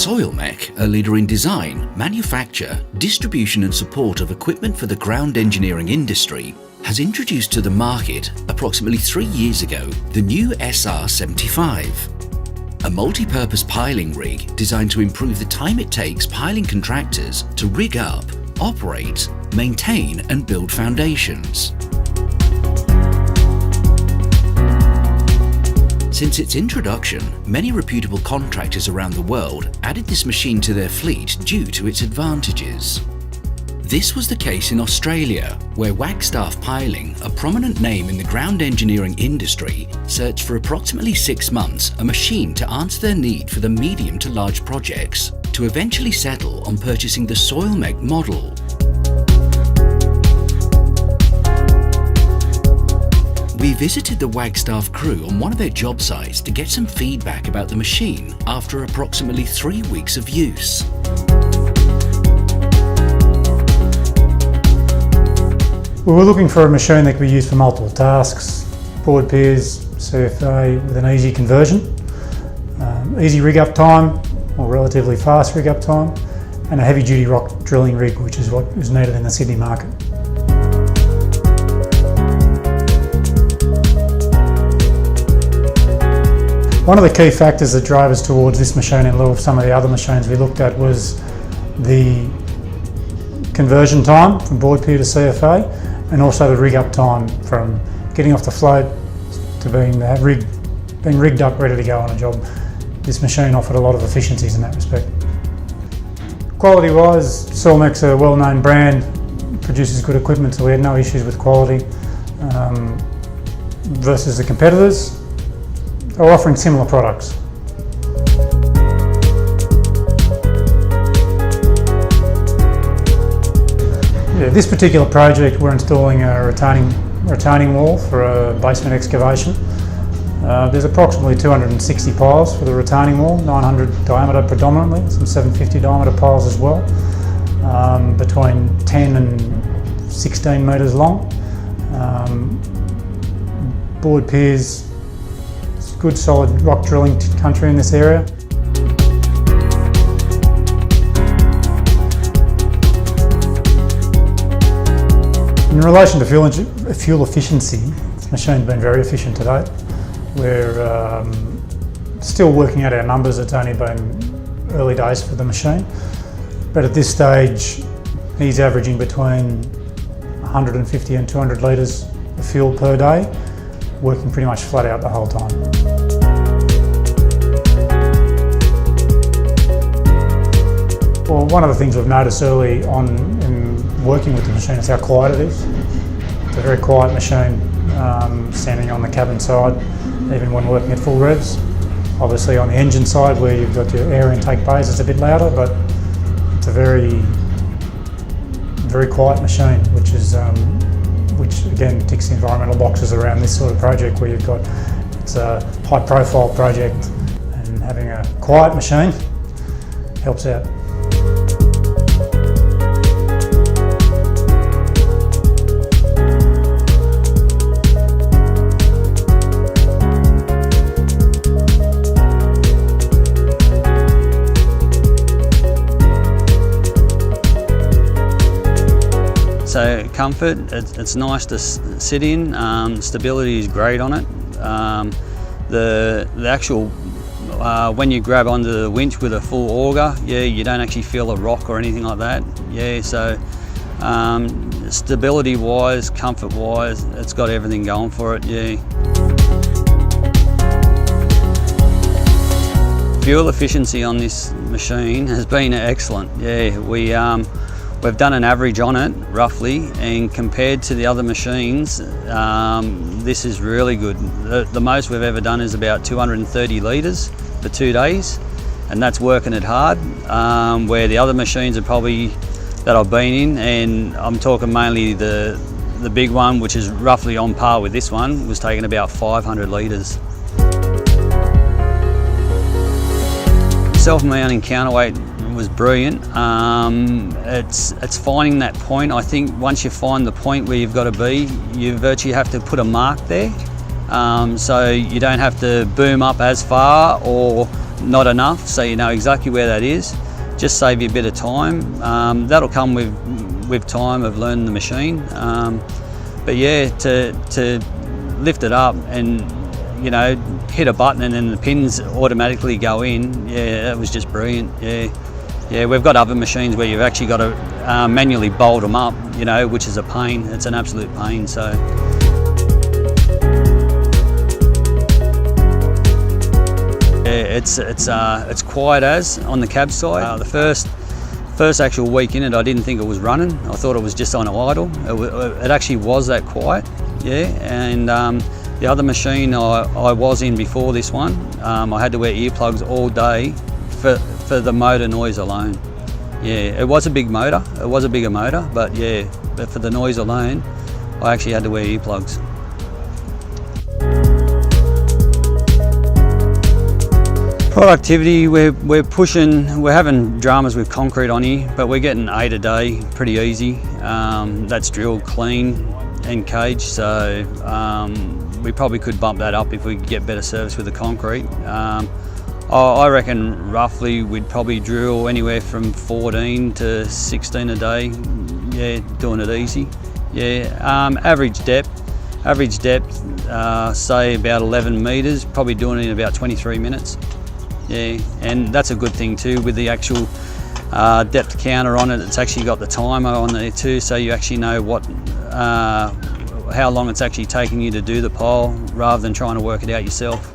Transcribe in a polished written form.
Soilmec, a leader in design, manufacture, distribution and support of equipment for the ground engineering industry, has introduced to the market, approximately 3 years ago, the new SR-75. A multi-purpose piling rig designed to improve the time it takes piling contractors to rig up, operate, maintain and build foundations. Since its introduction, many reputable contractors around the world added this machine to their fleet due to its advantages. This was the case in Australia, where Wagstaff Piling, a prominent name in the ground engineering industry, searched for approximately 6 months a machine to answer their need for the medium to large projects, to eventually settle on purchasing the Soilmec model. We visited the Wagstaff crew on one of their job sites to get some feedback about the machine after approximately 3 weeks of use. We were looking for a machine that could be used for multiple tasks, board piers, CFA with an easy conversion, easy rig up time or relatively fast rig up time, and a heavy duty rock drilling rig, which is what is needed in the Sydney market. One of the key factors that drove us towards this machine in lieu of some of the other machines we looked at was the conversion time from board pier to CFA, and also the rig up time from getting off the float to being rigged up, ready to go on a job. This machine offered a lot of efficiencies in that respect. Quality wise, Soilmec's a well-known brand, produces good equipment, so we had no issues with quality. Versus the competitors, are offering similar products. Yeah, this particular project, we're installing a retaining wall for a basement excavation. There's approximately 260 piles for the retaining wall, 900 diameter predominantly, some 750 diameter piles as well, between 10 and 16 metres long. Board piers, good solid rock drilling country in this area. In relation to fuel efficiency, this machine's been very efficient to date. We're still working out our numbers. It's only been early days for the machine, but at this stage he's averaging between 150 and 200 litres of fuel per day, working pretty much flat out the whole time. Well, one of the things we've noticed early on in working with the machine is how quiet it is. It's a very quiet machine, standing on the cabin side, even when working at full revs. Obviously on the engine side where you've got your air intake bays, it's a bit louder, but it's a very quiet machine, which again ticks the environmental boxes around this sort of project where it's a high profile project, and having a quiet machine helps out. So comfort, it's nice to sit in, stability is great on it. The actual, when you grab onto the winch with a full auger, yeah, you don't actually feel a rock or anything like that. Yeah, so stability wise, comfort wise, it's got everything going for it, yeah. Fuel efficiency on this machine has been excellent, yeah. We've done an average on it, roughly, and compared to the other machines, this is really good. The most we've ever done is about 230 litres for 2 days, and that's working it hard, where the other machines are probably, that I've been in, and I'm talking mainly the big one, which is roughly on par with this one, was taking about 500 litres. Self-mounting counterweight was brilliant. It's finding that point. I think once you find the point where you've got to be, you virtually have to put a mark there, so you don't have to boom up as far or not enough, so you know exactly where that is. Just save you a bit of time. That'll come with time of learning the machine. But yeah, to lift it up and hit a button and then the pins automatically go in, yeah, that was just brilliant. Yeah, we've got other machines where you've actually got to manually bolt them up, which is a pain. It's an absolute pain. So. It's quiet as on the cab side. The first actual week in it, I didn't think it was running. I thought it was just on idle. It actually was that quiet, yeah. And the other machine I was in before this one, I had to wear earplugs all day for the motor noise alone. Yeah, it was a big motor. It was a bigger motor, but yeah, but for the noise alone, I actually had to wear earplugs. Productivity, we're pushing, we're having dramas with concrete on here, but we're getting 8 a day pretty easy. That's drilled clean and caged, so we probably could bump that up if we get better service with the concrete. I reckon roughly we'd probably drill anywhere from 14 to 16 a day, yeah, doing it easy. Yeah, average depth, say about 11 metres, probably doing it in about 23 minutes. Yeah, and that's a good thing too with the actual depth counter on it. It's actually got the timer on there too, so you actually know how long it's actually taking you to do the pole rather than trying to work it out yourself.